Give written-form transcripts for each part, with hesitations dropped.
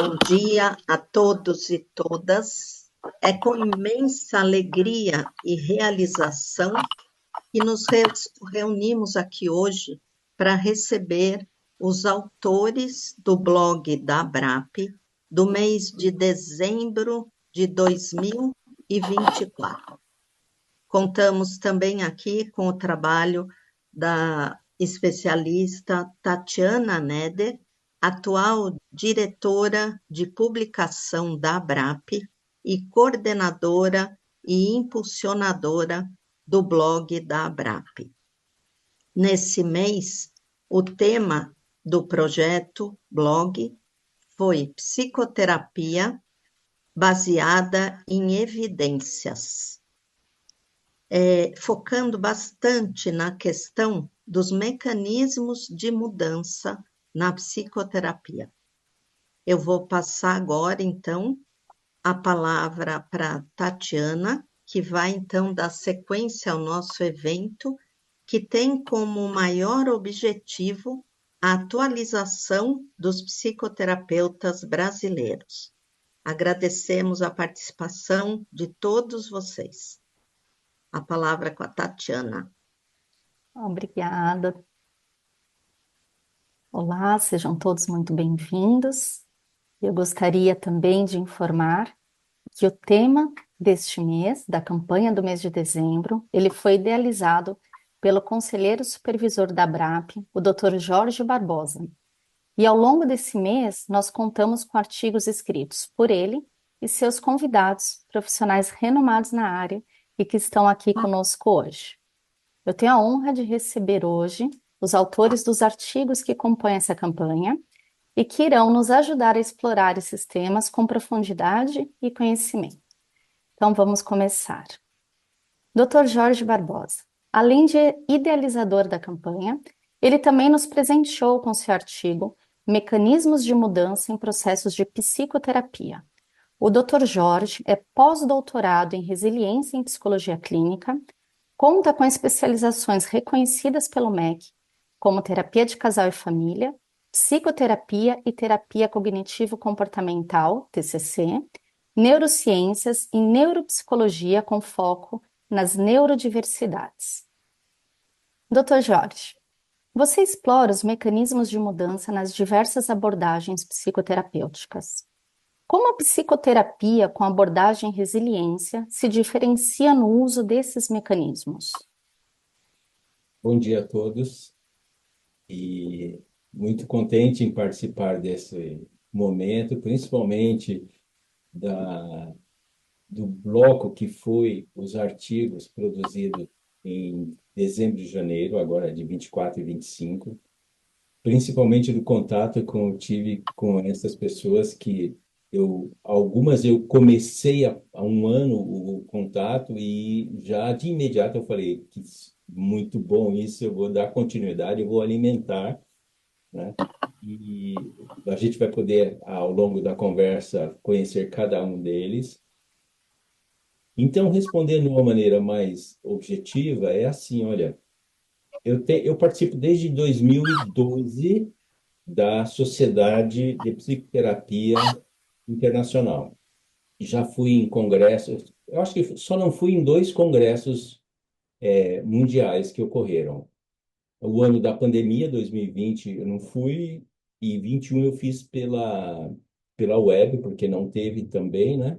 Bom dia a todos e todas. É com imensa alegria e realização que nos reunimos aqui hoje para receber os autores do blog da Abrap do mês de dezembro de 2024. Contamos também aqui com o trabalho da especialista Tatiana Neder, atual diretora de publicação da Abrap e coordenadora e impulsionadora do blog da Abrap. Nesse mês, o tema do projeto blog foi psicoterapia baseada em evidências, focando bastante na questão dos mecanismos de mudança na psicoterapia. Eu vou passar agora, então, a palavra para Tatiana, que vai, então, dar sequência ao nosso evento, que tem como maior objetivo a atualização dos psicoterapeutas brasileiros. Agradecemos a participação de todos vocês. A palavra com a Tatiana. Obrigada. Olá, sejam todos muito bem-vindos. Eu gostaria também de informar que o tema deste mês, da campanha do mês de dezembro, ele foi idealizado pelo conselheiro supervisor da Abrap, o Dr. Jorge Barbosa. E ao longo desse mês, nós contamos com artigos escritos por ele e seus convidados, profissionais renomados na área e que estão aqui conosco hoje. Eu tenho a honra de receber hoje os autores dos artigos que compõem essa campanha e que irão nos ajudar a explorar esses temas com profundidade e conhecimento. Então, vamos começar. Dr. Jorge Barbosa, além de idealizador da campanha, ele também nos presenteou com seu artigo Mecanismos de Mudança em Processos de Psicoterapia. O Dr. Jorge é pós-doutorado em Resiliência em Psicologia Clínica, conta com especializações reconhecidas pelo MEC, como terapia de casal e família, psicoterapia e terapia cognitivo-comportamental, TCC, neurociências e neuropsicologia com foco nas neurodiversidades. Dr. Jorge, você explora os mecanismos de mudança nas diversas abordagens psicoterapêuticas. Como a psicoterapia com abordagem resiliência se diferencia no uso desses mecanismos? Bom dia a todos e muito contente em participar desse momento, principalmente do bloco que foi os artigos produzidos em dezembro e janeiro, agora de 24 e 25, principalmente do contato que eu tive com essas pessoas que algumas eu comecei há um ano o contato e já de imediato eu falei que muito bom isso, eu vou dar continuidade, eu vou alimentar, né? E a gente vai poder, ao longo da conversa, conhecer cada um deles. Então, respondendo de uma maneira mais objetiva, é assim, olha, eu participo desde 2012 da Sociedade de Psicoterapia Internacional. Já fui em congressos, eu acho que só não fui em dois congressos mundiais que ocorreram. O ano da pandemia, 2020, eu não fui, e 21 eu fiz pela web, porque não teve também, né?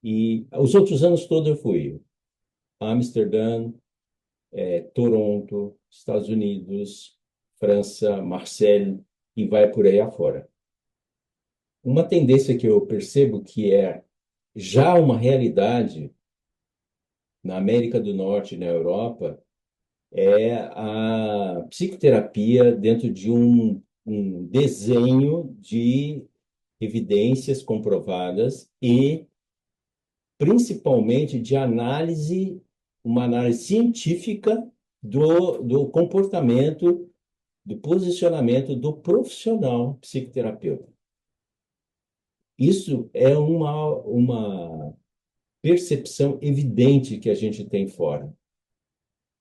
E os outros anos todos eu fui. Amsterdã, Toronto, Estados Unidos, França, Marseille, e vai por aí afora. Uma tendência que eu percebo que é já uma realidade na América do Norte e na Europa é a psicoterapia dentro de um desenho de evidências comprovadas e principalmente de uma análise científica do comportamento, do posicionamento do profissional psicoterapeuta. Isso é uma percepção evidente que a gente tem fora.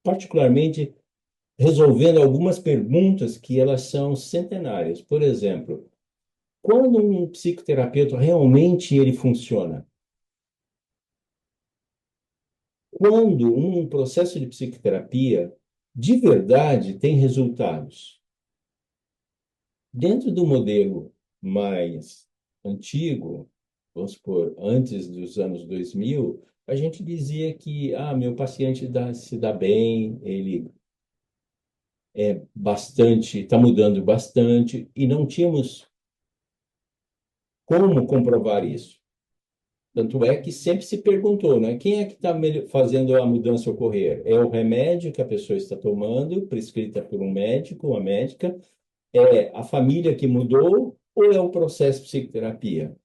Particularmente resolvendo algumas perguntas que elas são centenárias. Por exemplo, Quando um psicoterapeuta realmente ele funciona? Quando um processo de psicoterapia de verdade tem resultados. Dentro do modelo mais antigo, vamos supor, antes dos anos 2000, a gente dizia que meu paciente se dá bem, ele é bastante, está mudando bastante, e não tínhamos como comprovar isso. Tanto é que sempre se perguntou, né? Quem é que está fazendo a mudança ocorrer? É o remédio que a pessoa está tomando, prescrita por um médico, uma médica? É a família que mudou ou é o processo de psicoterapia?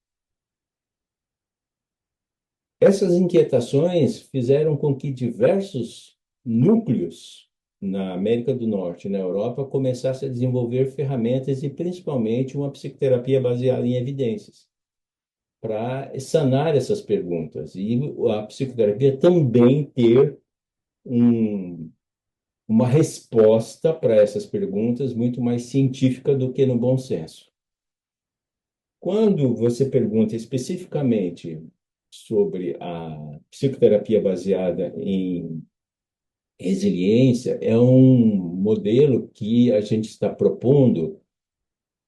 Essas inquietações fizeram com que diversos núcleos na América do Norte e na Europa começassem a desenvolver ferramentas e principalmente uma psicoterapia baseada em evidências para sanar essas perguntas. E a psicoterapia também ter um, uma resposta para essas perguntas muito mais científica do que no bom senso. Quando você pergunta especificamente sobre a psicoterapia baseada em resiliência, é um modelo que a gente está propondo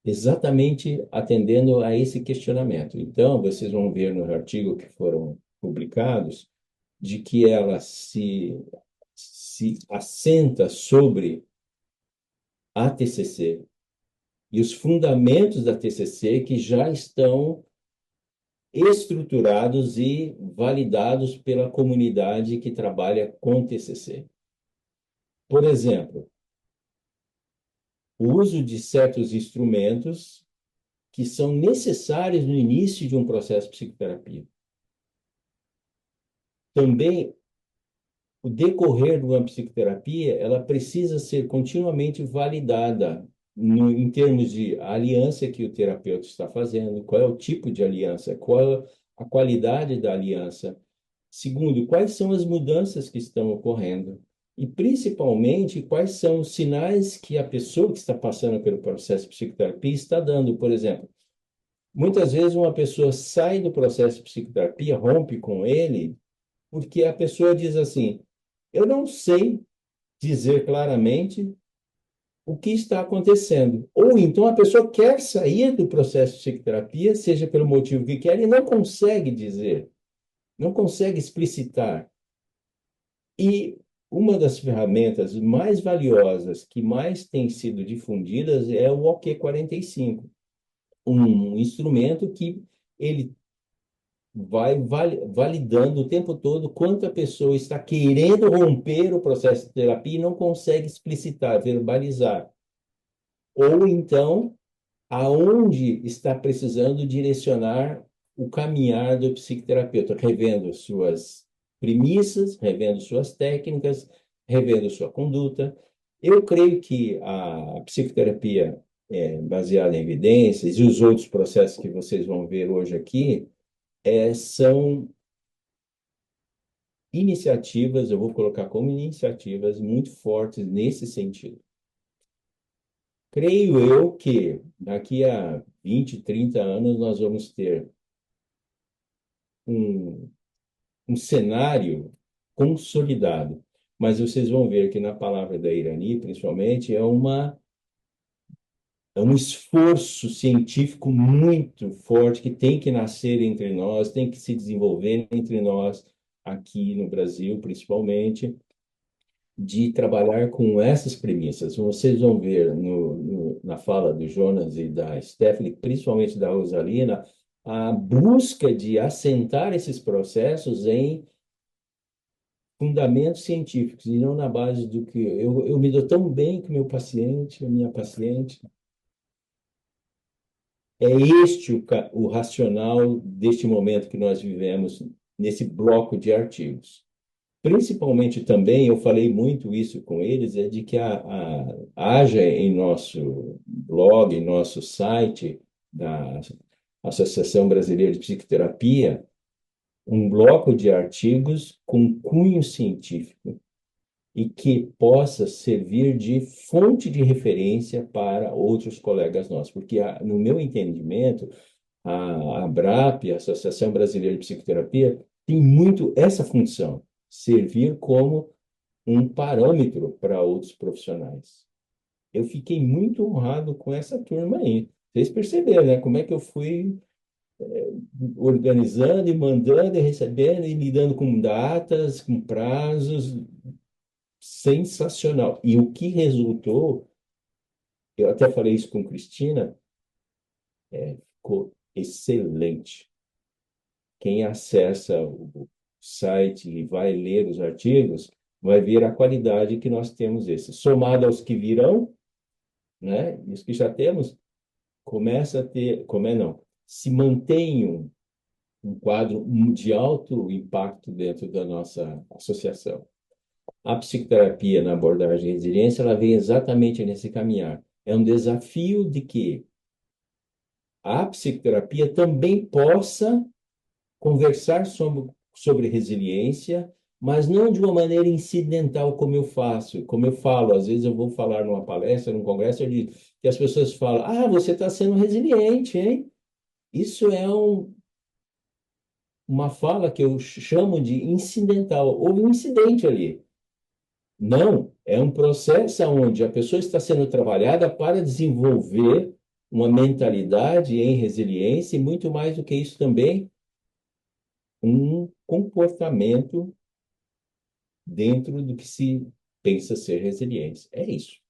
exatamente atendendo a esse questionamento. Então, vocês vão ver no artigo que foram publicados de que ela se assenta sobre a TCC e os fundamentos da TCC que já estão estruturados e validados pela comunidade que trabalha com TCC. Por exemplo, o uso de certos instrumentos que são necessários no início de um processo de psicoterapia. Também, o decorrer de uma psicoterapia, ela precisa ser continuamente validada em termos de aliança que o terapeuta está fazendo, qual é o tipo de aliança, qual é a qualidade da aliança. Segundo, quais são as mudanças que estão ocorrendo? E, principalmente, quais são os sinais que a pessoa que está passando pelo processo de psicoterapia está dando? Por exemplo, muitas vezes uma pessoa sai do processo de psicoterapia, rompe com ele, porque a pessoa diz assim: eu não sei dizer claramente o que está acontecendo. Ou então a pessoa quer sair do processo de psicoterapia, seja pelo motivo que quer, e não consegue dizer, não consegue explicitar. E uma das ferramentas mais valiosas que mais tem sido difundidas é o OK45, um instrumento que ele vai validando o tempo todo quanto a pessoa está querendo romper o processo de terapia e não consegue explicitar, verbalizar. Ou então, aonde está precisando direcionar o caminhar do psicoterapeuta, revendo suas premissas, revendo suas técnicas, revendo sua conduta. Eu creio que a psicoterapia baseada em evidências e os outros processos que vocês vão ver hoje aqui são iniciativas, eu vou colocar como iniciativas muito fortes nesse sentido. Creio eu que daqui a 20, 30 anos nós vamos ter um, um cenário consolidado. Mas vocês vão ver que na palavra da Irani, principalmente, é um esforço científico muito forte que tem que nascer entre nós, tem que se desenvolver entre nós, aqui no Brasil, principalmente, de trabalhar com essas premissas. Vocês vão ver na fala do Jonas e da Stephanie, principalmente da Rosalina, a busca de assentar esses processos em fundamentos científicos e não na base do que eu me dou tão bem com o meu paciente, a minha paciente. É este o racional deste momento que nós vivemos nesse bloco de artigos. Principalmente também, eu falei muito isso com eles, é de que haja em nosso blog, em nosso site da Associação Brasileira de Psicoterapia, um bloco de artigos com cunho científico e que possa servir de fonte de referência para outros colegas nossos, porque, no meu entendimento, a ABRAP, a Associação Brasileira de Psicoterapia, tem muito essa função, servir como um parâmetro para outros profissionais. Eu fiquei muito honrado com essa turma aí. Vocês perceberam, né? Como é que eu fui organizando e mandando e recebendo e lidando com datas, com prazos, sensacional. E o que resultou, eu até falei isso com Cristina, ficou excelente. Quem acessa o site e vai ler os artigos, vai ver a qualidade que nós temos esse. Somado aos que virão, né? E os que já temos, começa a ter, como é não, se mantém um quadro de alto impacto dentro da nossa associação. A psicoterapia na abordagem de resiliência, ela vem exatamente nesse caminhar. É um desafio de que a psicoterapia também possa conversar sobre resiliência, mas não de uma maneira incidental como eu faço, como eu falo. Às vezes eu vou falar numa palestra, num congresso, que as pessoas falam: ah, você está sendo resiliente, hein? Isso é uma fala que eu chamo de incidental. Houve um incidente ali. Não, é um processo onde a pessoa está sendo trabalhada para desenvolver uma mentalidade em resiliência e muito mais do que isso também, um comportamento dentro do que se pensa ser resiliência. É isso.